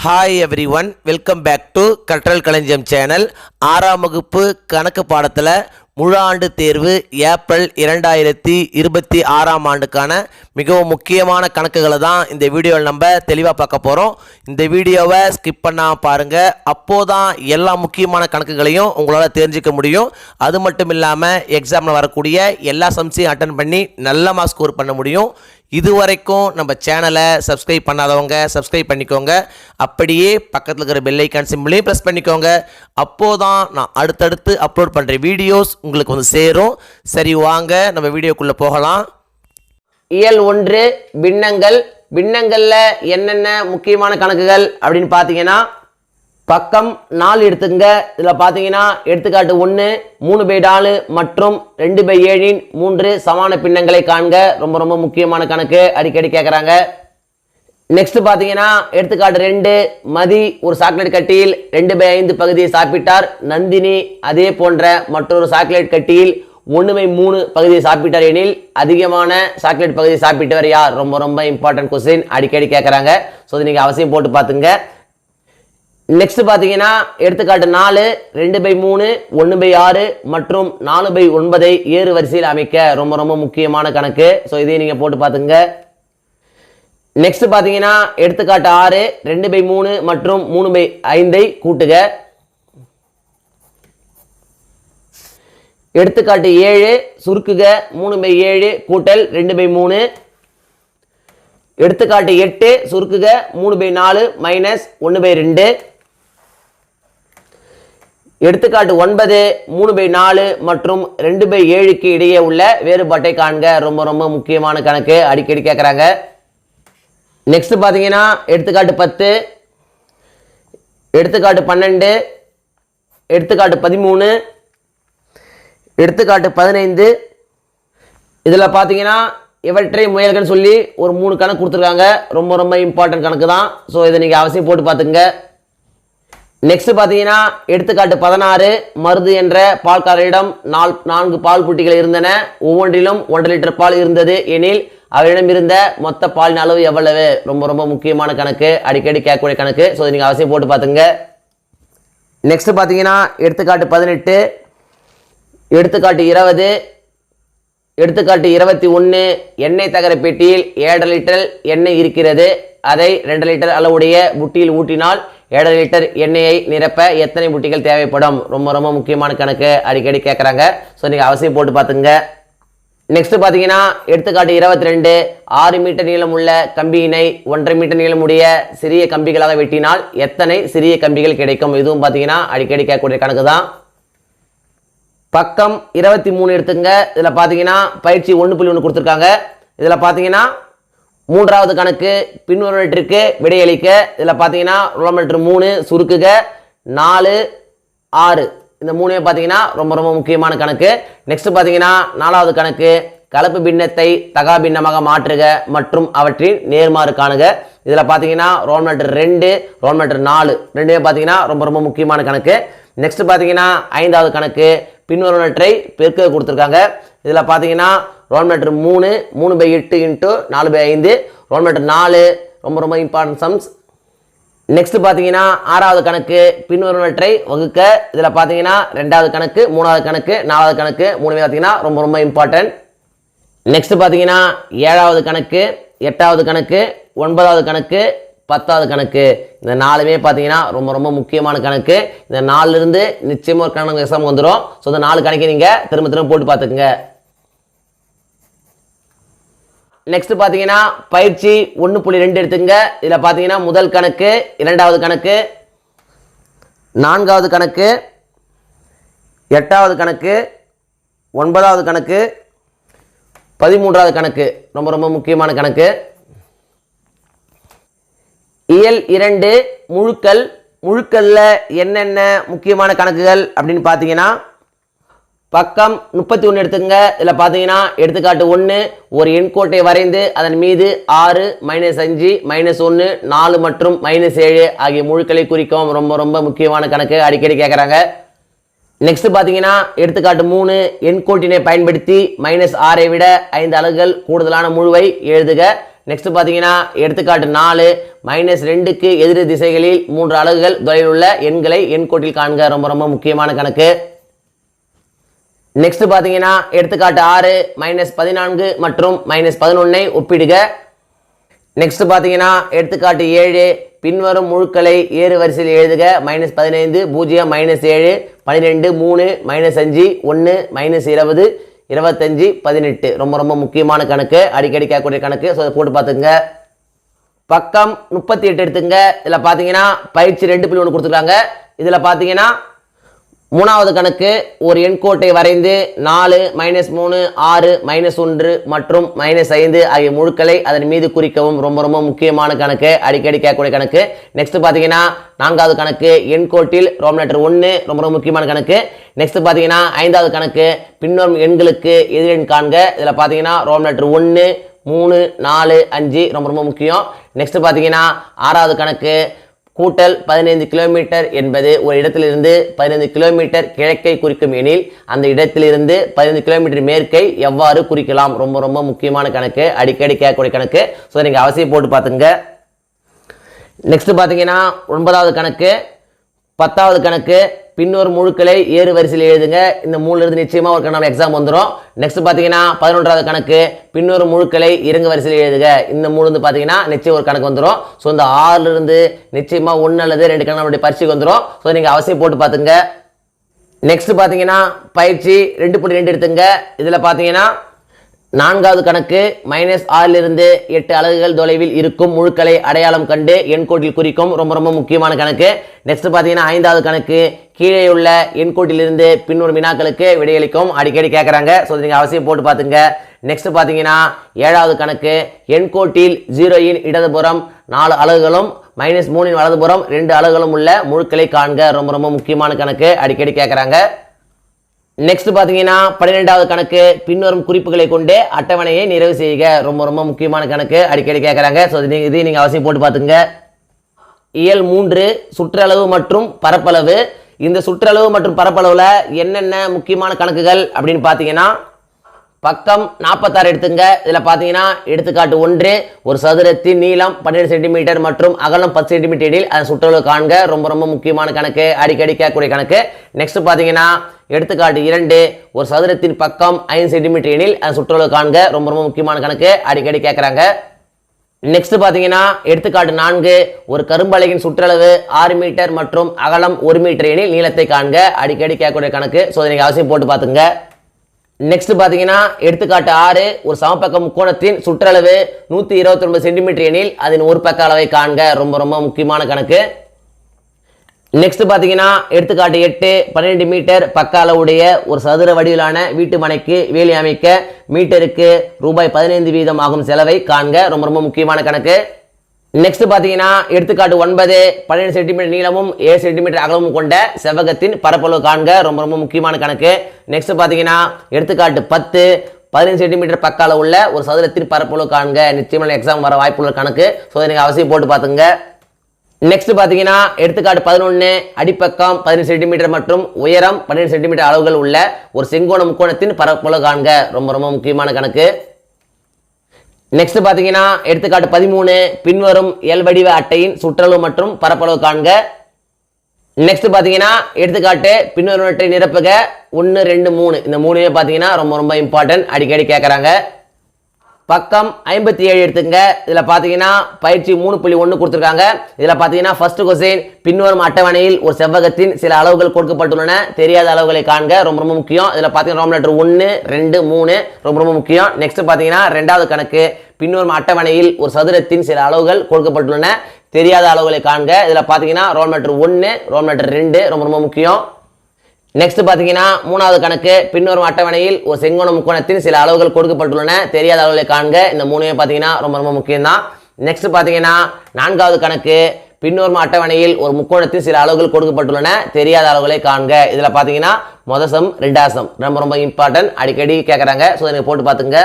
Hi everyone, welcome back to Katral Kalanjiyam channel. 6ஆம் வகுப்பு கணக்கு பாடத்தில் முழு ஆண்டு தேர்வு ஏப்ரல் 2026ஆம் ஆண்டுக்கான மிகவும் முக்கியமான கணக்குகளை தான் இந்த வீடியோவில் நம்ம தெளிவாக பார்க்க போகிறோம். இந்த வீடியோவை ஸ்கிப் பண்ணாமல் பாருங்கள். அப்போதான் எல்லா முக்கியமான கணக்குகளையும் உங்களால் தெரிஞ்சிக்க முடியும். அது மட்டும் இல்லாமல் எக்ஸாமில் வரக்கூடிய எல்லா சம்ஸையும் அட்டன் பண்ணி நல்ல மார்க் ஸ்கோர் பண்ண முடியும். இதுவரைக்கும் நம்ம சேனலை சப்ஸ்கிரைப் பண்ணாதவங்க சப்ஸ்கிரைப் பண்ணிக்கோங்க. அப்படியே பக்கத்தில் இருக்கிற பெல் ஐக்கான் சிம்பிளையும் ப்ரெஸ் பண்ணிக்கோங்க. அப்போதான் நான் அடுத்தடுத்து அப்லோட் பண்ணுற வீடியோஸ் உங்களுக்கு வந்து சேரும். சரி, வாங்க நம்ம வீடியோக்குள்ளே போகலாம். இயல் 1 பின்னங்கள். பின்னங்களில் என்னென்ன முக்கியமான கணக்குகள் அப்படின்னு பார்த்தீங்கன்னா, பக்கம் 4 எடுத்துங்க. இதில் பார்த்தீங்கன்னா எடுத்துக்காட்டு 1 3/4 மற்றும் 2/7 3 சமான பின்னங்களை காண்க. ரொம்ப ரொம்ப முக்கியமான கணக்கு, அடிக்கடி கேட்குறாங்க. நெக்ஸ்ட் பார்த்தீங்கன்னா எடுத்துக்காட்டு 2 மதி ஒரு சாக்லேட் கட்டியில் 2/5 பகுதியை சாப்பிட்டார். நந்தினி அதே போன்ற மற்றொரு சாக்லேட் கட்டியில் 1/3 பகுதியை சாப்பிட்டார் எனில் அதிகமான சாக்லேட் பகுதியை சாப்பிட்டவர் யார்? ரொம்ப ரொம்ப இம்பார்ட்டன்ட் கொஸ்டின், அடிக்கடி கேட்குறாங்க. ஸோ இது நீங்கள் அவசியம் போட்டு பார்த்துங்க. நெக்ஸ்ட் பார்த்தீங்கன்னா எடுத்துக்காட்டு 4 2/3 1/6 மற்றும் 4/9 ஏறு வரிசையில் அமைக்க. ரொம்ப ரொம்ப முக்கியமான கணக்கு. ஸோ இதையும் நீங்கள் போட்டு பார்த்துங்க. நெக்ஸ்ட் பார்த்தீங்கன்னா எடுத்துக்காட்டு 6 2/3 மற்றும் 3/5 கூட்டுக. எடுத்துக்காட்டு 7 சுருக்குக 3/7 கூட்டல் 2/3. எடுத்துக்காட்டு 8 சுருக்குக 3/4 மைனஸ் 1/2. எடுத்துக்காட்டு 9 3/4 மற்றும் 2/7க்கு இடையே உள்ள வேறுபாட்டை காண்க. ரொம்ப ரொம்ப முக்கியமான கணக்கு, அடிக்கடி கேட்குறாங்க. நெக்ஸ்ட் பார்த்தீங்கன்னா எடுத்துக்காட்டு 10 எடுத்துக்காட்டு 12 எடுத்துக்காட்டு 13 எடுத்துக்காட்டு 15. இதில் பார்த்தீங்கன்னா இவற்றை முயல்கன்னு சொல்லி ஒரு 3 கணக்கு கொடுத்துருக்காங்க. ரொம்ப ரொம்ப இம்பார்ட்டன்ட் கணக்கு தான். ஸோ இதை நீங்கள் அவசியம் போட்டு பார்த்துங்க. நெக்ஸ்ட் பார்த்தீங்கன்னா எடுத்துக்காட்டு 16 மருது என்ற பால்காரரிடம் 4 பால் புட்டிகள் இருந்தன. ஒவ்வொன்றிலும் 1.5 லிட்டர் பால் இருந்தது எனில் அவரிடம் இருந்த மொத்த பாலின் அளவு எவ்வளவு? ரொம்ப ரொம்ப முக்கியமான கணக்கு, அடிக்கடி கேட்கக்கூடிய கணக்கு. ஸோ இதை நீங்கள் அவசியம் போட்டு பார்த்துங்க. நெக்ஸ்ட் பார்த்தீங்கன்னா எடுத்துக்காட்டு 18 எடுத்துக்காட்டு 20 எடுத்துக்காட்டு 21 எண்ணெய் தகர பெட்டியில் 7.5 லிட்டர் எண்ணெய் இருக்கிறது. அதை 2 லிட்டர் அளவுடைய புட்டியில் ஊற்றினால் 7.5 லிட்டர் எண்ணெயை நிரப்ப எத்தனை புட்டிகள் தேவைப்படும்? ரொம்ப ரொம்ப முக்கியமான கணக்கு, அடிக்கடி கேட்குறாங்க. ஸோ நீங்கள் அவசியம் போட்டு பார்த்துங்க. நெக்ஸ்ட் பார்த்தீங்கன்னா எடுத்துக்காட்டு 22 6 மீட்டர் நீளம் உள்ள கம்பியினை 1.5 மீட்டர் நீளமுடைய சிறிய கம்பிகளாக வெட்டினால் எத்தனை சிறிய கம்பிகள் கிடைக்கும்? இதுவும் பார்த்தீங்கன்னா அடிக்கடி கேட்கக்கூடிய கணக்கு தான். பக்கம் 23 எடுத்துங்க. இதில் பார்த்தீங்கன்னா பயிற்சி 1.1 கொடுத்துருக்காங்க. இதில் பார்த்தீங்கன்னா 3வது கணக்கு பின்வருவனவற்றிற்கு விடையளிக்க. இதில் பார்த்தீங்கன்னா ரோமன் 3 சுருக்குக 4 6 இந்த 3 பார்த்தீங்கன்னா ரொம்ப ரொம்ப முக்கியமான கணக்கு. நெக்ஸ்ட் பார்த்தீங்கன்னா 4வது கணக்கு கலப்பு பின்னத்தை தகா பின்னமாக மாற்றுக மற்றும் அவற்றின் நேர்மாறு காணுக. இதில் பார்த்தீங்கன்னா ரோமன் 2 ரோமன் 4 ரெண்டுமே பார்த்தீங்கன்னா ரொம்ப ரொம்ப முக்கியமான கணக்கு. நெக்ஸ்ட் பார்த்தீங்கன்னா 5வது கணக்கு பின்வருவனவற்றை பெருக்க கொடுத்துருக்காங்க. இதில் பார்த்தீங்கன்னா ரோமன் 3 3/8 × 4/5 ரோமன் 4 ரொம்ப ரொம்ப இம்பார்ட்டன்ட் சம்ஸ். நெக்ஸ்ட் பார்த்தீங்கன்னா 6வது கணக்கு பின்வருவனவற்றை வகுக்க. இதில் பார்த்தீங்கன்னா 2வது கணக்கு 3வது கணக்கு 4வது கணக்கு 3 பார்த்தீங்கன்னா ரொம்ப ரொம்ப இம்பார்ட்டன்ட். நெக்ஸ்ட் பார்த்தீங்கன்னா 7வது கணக்கு 8வது கணக்கு 9வது கணக்கு 10வது கணக்கு. இந்த 4மே பார்த்தீங்கன்னா ரொம்ப ரொம்ப முக்கியமான கணக்கு. இந்த 4லிருந்து நிச்சயமாக ஒரு கணக்கு எக்ஸாம் வந்துடும். ஸோ இந்த 4 கணக்கை நீங்கள் திரும்ப திரும்ப போட்டு பார்த்துக்குங்க. நெக்ஸ்ட் பார்த்தீங்கன்னா பயிற்சி 1.2 எடுத்துங்க. இதில் பார்த்தீங்கன்னா முதல் கணக்கு 2வது கணக்கு 4வது கணக்கு 8வது கணக்கு 9வது கணக்கு 13வது கணக்கு ரொம்ப ரொம்ப முக்கியமான கணக்கு. இயல் 2 முழுக்கள். முழுக்களில் என்னென்ன முக்கியமான கணக்குகள் அப்படின்னு பார்த்தீங்கன்னா, பக்கம் 31 எடுத்துங்க. இதில் பார்த்தீங்கன்னா எடுத்துக்காட்டு 1 ஒரு எண்கோட்டை வரைந்து அதன் மீது 6 -5 -1 4 மற்றும் -7 ஆகிய முழுக்களை குறிக்கும். ரொம்ப ரொம்ப முக்கியமான கணக்கு, அடிக்கடி கேட்குறாங்க. நெக்ஸ்ட் பார்த்தீங்கன்னா எடுத்துக்காட்டு 3 எண்கோட்டினை பயன்படுத்தி -6ஐ விட 5 அலகுகள் கூடுதலான முழுவை எழுதுக. நெக்ஸ்ட் பார்த்தீங்கன்னா எடுத்துக்காட்டு 4 -2க்கு எதிர் திசைகளில் 3 அலகுகள் தொலைவில் உள்ள எண்களை எண்கோட்டில் காண்க. ரொம்ப ரொம்ப முக்கியமான கணக்கு. நெக்ஸ்ட் பார்த்தீங்கன்னா எடுத்துக்காட்டு 6 -14 மற்றும் -11 ஒப்பிடுக. நெக்ஸ்ட் பார்த்தீங்கன்னா எடுத்துக்காட்டு 7 பின்வரும் முழுக்களை ஏறு வரிசையில் எழுதுக. -15 0 -7 12 3 -5 1 -20 25 18 ரொம்ப ரொம்ப முக்கியமான கணக்கு, அடிக்கடி கேட்கக்கூடிய கணக்கு. ஸோ அதை போட்டு பார்த்துங்க. பக்கம் 38 எடுத்துங்க. இதில் பார்த்தீங்கன்னா பயிற்சி 2.1 கொடுத்துருக்காங்க. இதில் பார்த்தீங்கன்னா 3வது கணக்கு ஒரு எண்கோட்டை வரைந்து 4 -3 6 -1 மற்றும் -5 ஆகிய முழுக்களை அதன் மீது குறிக்கவும். ரொம்ப ரொம்ப முக்கியமான கணக்கு, அடிக்கடி கேட்கக்கூடிய கணக்கு. நெக்ஸ்ட் பார்த்தீங்கன்னா 4வது கணக்கு எண்கோட்டில் ரோமன் லெட்டர் 1 ரொம்ப ரொம்ப முக்கியமான கணக்கு. நெக்ஸ்ட் பார்த்தீங்கன்னா 5வது கணக்கு பின்வரும் எண்களுக்கு எதிரெண் காண்க. இதில் பார்த்தீங்கன்னா ரோமன் லெட்டர் 1 3 4 5 ரொம்ப ரொம்ப முக்கியம். நெக்ஸ்ட் பார்த்தீங்கன்னா 6வது கணக்கு கூட்டல் 15 கிலோமீட்டர் என்பது ஒரு இடத்திலிருந்து 15 கிலோமீட்டர் கிழக்கை குறிக்கும் எனில் அந்த இடத்திலிருந்து 15 கிலோமீட்டர் மேற்கை எவ்வாறு குறிக்கலாம். ரொம்ப ரொம்ப முக்கியமான கணக்கு, அடிக்கடி கேட்கக்கூடிய கணக்கு. ஸோ நீங்கள் அவசியம் போட்டு பார்த்துங்க. நெக்ஸ்ட் பார்த்தீங்கன்னா 9வது கணக்கு 10வது கணக்கு பின்னொரு முழுக்களை ஏறு வரிசையில் எழுதுங்க. இந்த 3லிருந்து நிச்சயமாக ஒரு நம்ம எக்ஸாம் வந்துடும். நெக்ஸ்ட் பார்த்தீங்கன்னா 11வது கணக்கு பின்னொரு முழுக்களை இறங்கு வரிசையில் எழுதுக. இந்த 3லிருந்து பார்த்தீங்கன்னா நிச்சயம் ஒரு கணக்கு வந்துடும். ஸோ இந்த 6லிருந்து நிச்சயமாக 1 அல்லது 2 கணக்கு நம்மளுடைய பரிசைக்கு வந்துடும். ஸோ நீங்கள் அவசியம் போட்டு பார்த்துங்க. நெக்ஸ்ட் பார்த்தீங்கன்னா பயிற்சி 2.2 எடுத்துங்க. இதில் பார்த்தீங்கன்னா 4வது கணக்கு -6லிருந்து 8 அலகுகள் தொலைவில் இருக்கும் முழுக்களை அடையாளம் கண்டு எண்கோட்டில் குறிக்கும். ரொம்ப ரொம்ப முக்கியமான கணக்கு. நெக்ஸ்ட் பார்த்தீங்கன்னா 5வது கணக்கு கீழே உள்ள எண்கோட்டிலிருந்து பின்னொரு வினாக்களுக்கு விடையளிக்கும். அடிக்கடி கேட்குறாங்க. ஸோ நீங்கள் அவசியம் போட்டு பார்த்துங்க. நெக்ஸ்ட் பார்த்தீங்கன்னா 7வது கணக்கு எண்கோட்டில் 0 இடதுபுறம் 4 அலகுகளும் -3 வலதுபுறம் 2 அலகுகளும் உள்ள முழுக்களை காண்க. ரொம்ப ரொம்ப முக்கியமான கணக்கு, அடிக்கடி கேட்குறாங்க. நெக்ஸ்ட் பார்த்தீங்கன்னா 12வது கணக்கு பின்வரும் குறிப்புகளை கொண்டு அட்டவணையை நிறைவு செய்க. ரொம்ப ரொம்ப முக்கியமான கணக்கு, அடிக்கடி கேட்குறாங்க. ஸோ இது நீங்கள் அவசியம் போட்டு பார்த்துங்க. இயல் 3 சுற்றளவு மற்றும் பரப்பளவு. இந்த சுற்றளவு மற்றும் பரப்பளவில் என்னென்ன முக்கியமான கணக்குகள் அப்படின்னு பார்த்தீங்கன்னா பக்கம் 46 எடுத்துங்க. இதில் பார்த்தீங்கன்னா எடுத்துக்காட்டு 1 ஒரு சதுரத்தின் நீளம் 12 சென்டிமீட்டர் மற்றும் அகலம் 10 சென்டிமீட்டர் எனில் அதன் சுற்றளவு காண்க. ரொம்ப ரொம்ப முக்கியமான கணக்கு, அடிக்கடி கேட்கக்கூடிய கணக்கு. நெக்ஸ்ட் பார்த்தீங்கன்னா எடுத்துக்காட்டு 2 ஒரு சதுரத்தின் பக்கம் 5 சென்டிமீட்டர் எனில் அதன் சுற்றளவு காண்க. ரொம்ப ரொம்ப முக்கியமான கணக்கு, அடிக்கடி கேட்குறாங்க. நெக்ஸ்ட் பார்த்தீங்கன்னா எடுத்துக்காட்டு 4 ஒரு கரும்பலகையின் சுற்றளவு 6 மீட்டர் மற்றும் அகலம் 1 மீட்டர் எனில் நீளத்தை காண்க. அடிக்கடி கேட்கக்கூடிய கணக்கு. ஸோ நீங்கள் அவசியம் போட்டு பார்த்துங்க. நெக்ஸ்ட் பார்த்தீங்கன்னா எடுத்துக்காட்டு 6 ஒரு சமபக்க முக்கோணத்தின் சுற்றளவு 129 சென்டிமீட்டர் எனில் அதன் ஒரு பக்க அளவை காண்க. ரொம்ப ரொம்ப முக்கியமான கணக்கு. நெக்ஸ்ட் பார்த்தீங்கன்னா எடுத்துக்காட்டு 8 12 மீட்டர் பக்க அளவுடைய ஒரு சதுர வடிவிலான வீட்டு மனைக்கு வேலி அமைக்க மீட்டருக்கு ரூபாய் 15 வீதம் ஆகும் செலவை காண்க. ரொம்ப ரொம்ப முக்கியமான கணக்கு. நெக்ஸ்ட் பார்த்தீங்கன்னா எடுத்துக்காட்டு 9 12 சென்டிமீட்டர் நீளமும் 7 சென்டிமீட்டர் அகலமும் கொண்ட செவ்வகத்தின் பரப்பளவு காண்க. ரொம்ப ரொம்ப முக்கியமான கணக்கு. நெக்ஸ்ட் பார்த்தீங்கன்னா எடுத்துக்காட்டு 10 15 சென்டிமீட்டர் பக்க அளவு உள்ள ஒரு சதுரத்தின் பரப்பளவு காண்க. நிச்சயமான எக்ஸாம் வர வாய்ப்புள்ள கணக்கு. ஸோ நீங்கள் அவசியம் போட்டு பார்த்துங்க. நெக்ஸ்ட் பார்த்தீங்கன்னா எடுத்துக்காட்டு 11 அடிப்பக்கம் 15 சென்டிமீட்டர் மற்றும் உயரம் 12 சென்டிமீட்டர் அளவுகள் உள்ள ஒரு செங்கோண முக்கோணத்தின் பரப்பளவு காண்க. ரொம்ப ரொம்ப முக்கியமான கணக்கு. நெக்ஸ்ட் பார்த்தீங்கன்னா எடுத்துக்காட்டு 13 பின்வரும் எல் வடிவ அட்டையின் சுற்றளவு மற்றும் பரப்பளவு காண்க. நெக்ஸ்ட் பார்த்தீங்கன்னா எடுத்துக்காட்டு பின்வரும் அட்டை நிரப்புக 1 2 3 இந்த 3மே பார்த்தீங்கன்னா ரொம்ப ரொம்ப இம்பார்ட்டன்ட், அடிக்கடி கேட்குறாங்க. பக்கம் 57 எடுத்துங்க. இதில் பார்த்தீங்கன்னா பயிற்சி 3.1 கொடுத்துருக்காங்க. இதில் பார்த்தீங்கன்னா ஃபர்ஸ்ட் கொஸ்டின் பின்வரும் அட்டவணையில் ஒரு செவ்வகத்தின் சில அளவுகள் கொடுக்கப்பட்டுள்ளன, தெரியாத அளவுகளை காண்க. ரொம்ப ரொம்ப முக்கியம். இதில் பார்த்தீங்கன்னா ரோமன் லெட்டர் 1 2 3 ரொம்ப ரொம்ப முக்கியம். நெக்ஸ்ட் பார்த்தீங்கன்னா 2வது கணக்கு பின்வரும் அட்டவணையில் ஒரு சதுரத்தின் சில அளவுகள் கொடுக்கப்பட்டுள்ளன, தெரியாத அளவுகளை காண்க. இதில் பார்த்தீங்கன்னா ரோமன் லெட்டர் 1 ரோமன் லெட்டர் 2 ரொம்ப ரொம்ப முக்கியம். நெக்ஸ்ட் பார்த்தீங்கன்னா 3வது கணக்கு பின்வரும் அட்டவணையில் ஒரு செங்கோண முக்கோணத்தின் சில அளவுகள் கொடுக்கப்பட்டுள்ளன, தெரியாத அளவுகளை காண்க. இந்த 3மே பார்த்தீங்கன்னா ரொம்ப ரொம்ப முக்கியம் தான். நெக்ஸ்ட் பார்த்தீங்கன்னா 4வது கணக்கு பின்வரும் அட்டவணையில் ஒரு முக்கோணத்தின் சில அளவுகள் கொடுக்கப்பட்டுள்ளன, தெரியாத அளவுகளை காண்க. இதில் பார்த்தீங்கன்னா மொதசம் ரெண்டாசம் ரொம்ப ரொம்ப இம்பார்ட்டன்ட், அடிக்கடி கேட்குறாங்க. ஸோ நீங்கள் போட்டு பார்த்துங்க.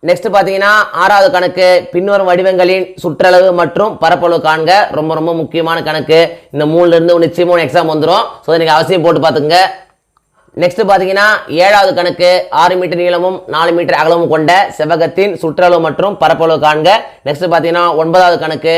நெக்ஸ்ட் பார்த்தீங்கன்னா 6வது கணக்கு பின்வரும் வடிவங்களின் சுற்றளவு மற்றும் பரப்பளவு காண்க. ரொம்ப ரொம்ப முக்கியமான கணக்கு. இந்த 3லிருந்து நிச்சயமாக எக்ஸாம் வந்துடும். ஸோ நீங்கள் அவசியம் போட்டு பார்த்துங்க. நெக்ஸ்ட் பார்த்தீங்கன்னா 7வது கணக்கு 6 மீட்டர் நீளமும் 4 மீட்டர் அகலமும் கொண்ட செவ்வகத்தின் சுற்றளவு மற்றும் பரப்பளவு காண்க. நெக்ஸ்ட் பார்த்தீங்கன்னா 9வது கணக்கு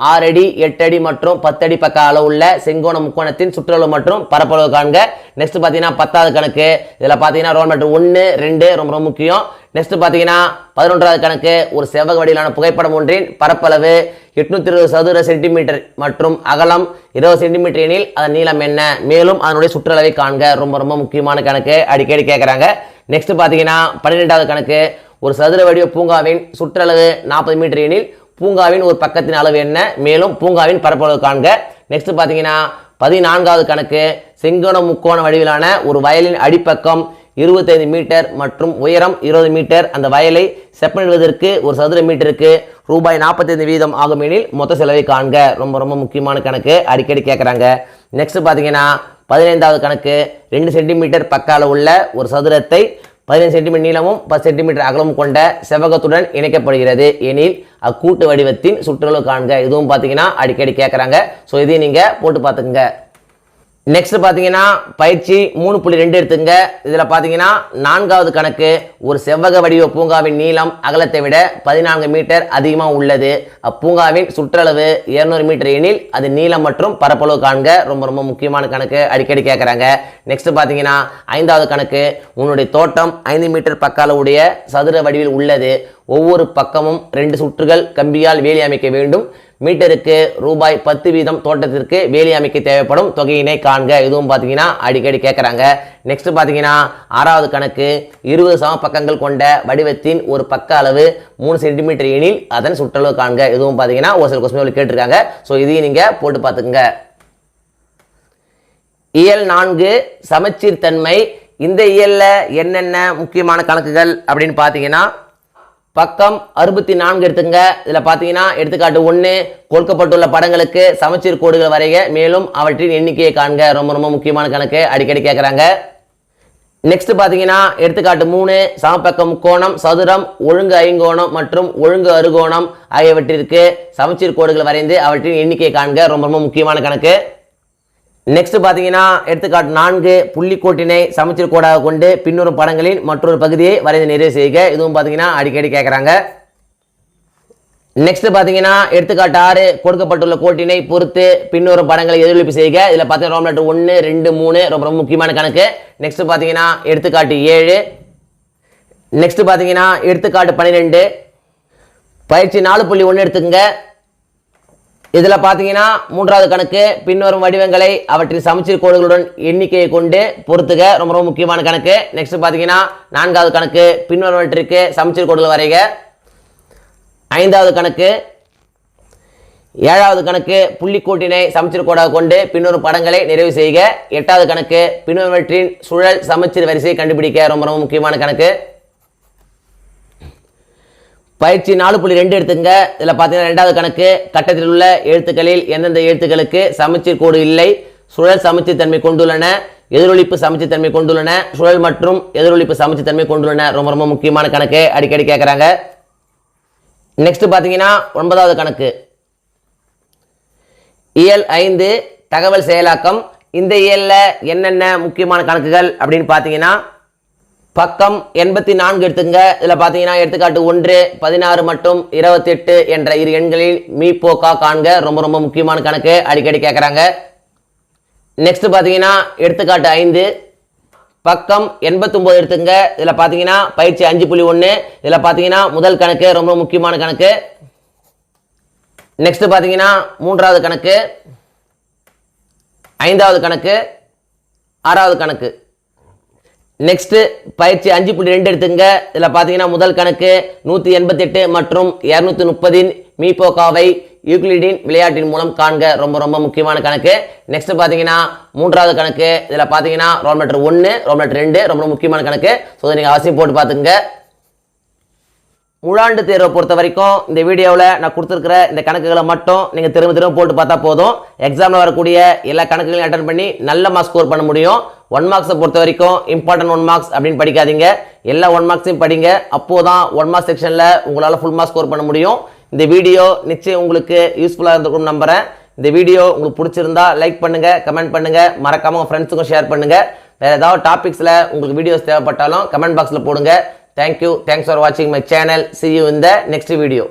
6 அடி 8 அடி மற்றும் 10 அடி பக்க அளவுள்ள செங்கோண முக்கோணத்தின் சுற்றளவு மற்றும் பரப்பளவு காண்க. நெக்ஸ்ட் பார்த்தீங்கன்னா 10வது கணக்கு இதில் பார்த்தீங்கன்னா ரோல் நம்பர் 1 2 ரொம்ப ரொம்ப முக்கியம். நெக்ஸ்ட் பார்த்தீங்கன்னா 11வது கணக்கு ஒரு செவ்வக வடிவிலான புகைப்படம் ஒன்றின் பரப்பளவு 820 சதுர சென்டிமீட்டர் மற்றும் அகலம் 20 சென்டிமீட்டர் எனில் அதன் நீளம் என்ன, மேலும் அதனுடைய சுற்றளவை காண்க. ரொம்ப ரொம்ப முக்கியமான கணக்கு, அடிக்கடி கேட்குறாங்க. நெக்ஸ்ட் பார்த்தீங்கன்னா 12வது கணக்கு ஒரு சதுர வடிவ பூங்காவின் சுற்றளவு 40 மீட்டர் எனில் பூங்காவின் ஒரு பக்கத்தின் அளவு என்ன, மேலும் பூங்காவின் பரப்பளவு காண்க. நெக்ஸ்ட் பார்த்தீங்கன்னா 14வது கணக்கு செங்கோண முக்கோண வடிவிலான ஒரு வயலின் அடிப்பக்கம் 25 மீட்டர் மற்றும் உயரம் 20 மீட்டர். அந்த வயலை செப்பனிடுவதற்கு ஒரு சதுர மீட்டருக்கு ரூபாய் 45 வீதம் ஆகும் எனில் மொத்த செலவை காண்க. ரொம்ப ரொம்ப முக்கியமான கணக்கு, அடிக்கடி கேட்குறாங்க. நெக்ஸ்ட் பார்த்தீங்கன்னா 15வது கணக்கு 2 சென்டிமீட்டர் பக்க அளவுள்ள ஒரு சதுரத்தை 15 சென்டிமீட்டர் நீளமும் 10 சென்டிமீட்டர் அகலமும் கொண்ட செவ்வகத்துடன் இணைக்கப்படுகிறது எனில் அக்கூட்டு வடிவத்தின் சுற்றளவு காண்க. இதுவும் பார்த்தீங்கன்னா அடிக்கடி கேட்குறாங்க. ஸோ இதையும் நீங்கள் போட்டு பார்த்துக்குங்க. நெக்ஸ்ட் பார்த்தீங்கன்னா பயிற்சி 3.2 எடுத்துங்க. இதில் பார்த்தீங்கன்னா 4வது கணக்கு ஒரு செவ்வக வடிவ பூங்காவின் நீளம் அகலத்தை விட 14 மீட்டர் அதிகமாக உள்ளது. அப்பூங்காவின் சுற்றளவு 200 மீட்டர் எனில் அது நீளம் மற்றும் பரப்பளவு காண்க. ரொம்ப ரொம்ப முக்கியமான கணக்கு, அடிக்கடி கேட்குறாங்க. நெக்ஸ்ட் பார்த்தீங்கன்னா 5வது கணக்கு உன்னுடைய தோட்டம் 5 மீட்டர் பக்க அளவுடைய சதுர வடிவில் உள்ளது. ஒவ்வொரு பக்கமும் 2 சுற்றுகள் கம்பியால் வேலி அமைக்க வேண்டும். மீட்டருக்கு ரூபாய் 10 வீதம் தோட்டத்திற்கு வேலி அமைக்க தேவைப்படும் தொகையினை காண்க. இதுவும் பார்த்தீங்கன்னா அடிக்கடி கேட்குறாங்க. நெக்ஸ்ட் பார்த்தீங்கன்னா 6வது கணக்கு 20 சம பக்கங்கள் கொண்ட வடிவத்தின் ஒரு பக்க அளவு 3 சென்டிமீட்டர் எனில் அதன் சுற்றளவு காண்க. இதுவும் பார்த்தீங்கன்னா ஒரு சில கொஸ்டின் கேட்டிருக்காங்க. ஸோ இதையும் நீங்கள் போட்டு பார்த்துக்குங்க. இயல் 4 சமச்சீர் தன்மை. இந்த இயல்ல என்னென்ன முக்கியமான கணக்குகள் அப்படின்னு பார்த்தீங்கன்னா பக்கம் 64 எடுத்துங்க. இதில் பார்த்தீங்கன்னா எடுத்துக்காட்டு 1 கொடுக்கப்பட்டுள்ள படங்களுக்கு சமச்சீர் கோடுகள் வரைக, மேலும் அவற்றின் எண்ணிக்கையை காண்க. ரொம்ப ரொம்ப முக்கியமான கணக்கு, அடிக்கடி கேட்குறாங்க. நெக்ஸ்ட் பார்த்தீங்கன்னா எடுத்துக்காட்டு 3 சமபக்க முக்கோணம், சதுரம், ஒழுங்கு ஐங்கோணம் மற்றும் ஒழுங்கு அறுகோணம் ஆகியவற்றிற்கு சமச்சீர் கோடுகள் வரைந்து அவற்றின் எண்ணிக்கையை காண்க. ரொம்ப ரொம்ப முக்கியமான கணக்கு. நெக்ஸ்ட் பார்த்தீங்கன்னா எடுத்துக்காட்டு 4 புள்ளிக்கோட்டினை சமச்சீர் கோடாக கொண்டு பின்வரும் படங்களின் மற்றொரு பகுதியை வரைந்து நிறைவு செய்க. இதுவும் பார்த்தீங்கன்னா அடிக்கடி கேட்குறாங்க. நெக்ஸ்ட் பார்த்தீங்கன்னா எடுத்துக்காட்டு 6 கொடுக்கப்பட்டுள்ள கோட்டினை பொறுத்து பின்வரும் படங்களை எதிரொலிப்பு செய்க. இதில் பார்த்தீங்கன்னா ரோம் லெட்டர் 1 2 3 ரொம்ப ரொம்ப முக்கியமான கணக்கு. நெக்ஸ்ட் பார்த்தீங்கன்னா எடுத்துக்காட்டு 7. நெக்ஸ்ட் பார்த்தீங்கன்னா எடுத்துக்காட்டு 12 பயிற்சி 4.1 எடுத்துக்கங்க. இதில் பார்த்தீங்கன்னா 3வது கணக்கு பின்வரும் வடிவங்களை அவற்றின் சமச்சீர் கோடுகளுடன் எண்ணிக்கையை கொண்டு பொறுத்துக. ரொம்ப ரொம்ப முக்கியமான கணக்கு. நெக்ஸ்ட் பார்த்தீங்கன்னா 4வது கணக்கு பின்வருவற்றிற்கு சமச்சீர் கோடுகள் வரைக. 5வது கணக்கு 7வது கணக்கு புள்ளிக்கோட்டினை சமச்சீர் கோடாக கொண்டு பின்வரும் படங்களை நிறைவு செய்க. 8வது கணக்கு பின்வருவற்றின் சுழல் சமச்சீர் வரிசையை கண்டுபிடிக்க. ரொம்ப ரொம்ப முக்கியமான கணக்கு. பயிற்சி 4.2 எடுத்துங்க. இதில் பார்த்தீங்கன்னா 2வது கணக்கு கட்டத்தில் உள்ள எழுத்துக்களில் எந்தெந்த எழுத்துக்களுக்கு சமச்சீர் கோடு இல்லை, சுழல் சமச்சீர் தன்மை கொண்டுள்ளன, எதிரொலிப்பு சமச்சீர் தன்மை கொண்டுள்ளன, சுழல் மற்றும் எதிரொலிப்பு சமச்சீர் தன்மை கொண்டுள்ளன. ரொம்ப ரொம்ப முக்கியமான கணக்கு, அடிக்கடி கேட்குறாங்க. நெக்ஸ்ட் பார்த்தீங்கன்னா 9வது கணக்கு இயல் 5 தகவல் செயலாக்கம். இந்த இயல்ல என்னென்ன முக்கியமான கணக்குகள் அப்படின்னு பார்த்தீங்கன்னா பக்கம் 84 எடுத்துங்க. இதில் பார்த்தீங்கன்னா எடுத்துக்காட்டு 1 16 மற்றும் 28 என்ற இரு எண்களில் மீப்போக்கா காண்க. ரொம்ப ரொம்ப முக்கியமான கணக்கு, அடிக்கடி கேட்குறாங்க. நெக்ஸ்ட் பார்த்தீங்கன்னா எடுத்துக்காட்டு 5 பக்கம் 89 எடுத்துங்க. இதில் பார்த்தீங்கன்னா பயிற்சி 5.1. இதில் பார்த்தீங்கன்னா முதல் கணக்கு ரொம்ப முக்கியமான கணக்கு. நெக்ஸ்ட் பார்த்தீங்கன்னா 3வது கணக்கு, 5வது கணக்கு, 6வது கணக்கு. நெக்ஸ்ட் பயிற்சி 5.2 எடுத்துங்க. இதில் பார்த்தீங்கன்னா முதல் கணக்கு 188 மற்றும் 230 மீப்போக்காவை யூக்ளிடின் விளையாட்டின் மூலம் காண்க. ரொம்ப ரொம்ப முக்கியமான கணக்கு. நெக்ஸ்ட் பார்த்தீங்கன்னா 3வது கணக்கு. இதில் பார்த்தீங்கன்னா ரோல் லெட்டர் 1 ரோல் லெட்டர் 2 ரொம்ப முக்கியமான கணக்கு. ஸோ நீங்கள் அவசியம் போட்டு பார்த்துங்க. முழாண்டு தேர்வை பொறுத்த வரைக்கும் இந்த வீடியோவில் நான் கொடுத்துருக்கிற இந்த கணக்குகளை மட்டும் நீங்கள் திரும்ப திரும்ப போட்டு பார்த்தா போதும். எக்ஸாமில் வரக்கூடிய எல்லா கணக்குகளையும் அட்டன் பண்ணி நல்ல மார்க்ஸ் ஸ்கோர் பண்ண முடியும். 1 மார்க்ஸை பொறுத்த வரைக்கும் இம்பார்ட்டன்ட் 1 மார்க்ஸ் அப்படின்னு படிக்காதீங்க. எல்லா 1 மார்க்ஸையும் படிங்க. அப்போது தான் 1 மார்க்ஸ் செக்ஷனில் உங்களால் ஃபுல் மார்க்ஸ் ஸ்கோர் பண்ண முடியும். இந்த வீடியோ நிச்சயம் உங்களுக்கு யூஸ்ஃபுல்லாக இருந்திருக்கும் நம்புகிறேன். இந்த வீடியோ உங்களுக்கு பிடிச்சிருந்தா லைக் பண்ணுங்கள், கமெண்ட் பண்ணுங்கள், மறக்காமல் உங்கள் ஃப்ரெண்ட்ஸுக்கும் ஷேர் பண்ணுங்கள். வேறு ஏதாவது டாபிக்ஸில் உங்களுக்கு வீடியோஸ் தேவைப்பட்டாலும் கமெண்ட் பாக்ஸில் போடுங்க. தேங்க்யூ. தேங்க்ஸ் ஃபார் வாட்சிங் my channel. see you in the next video.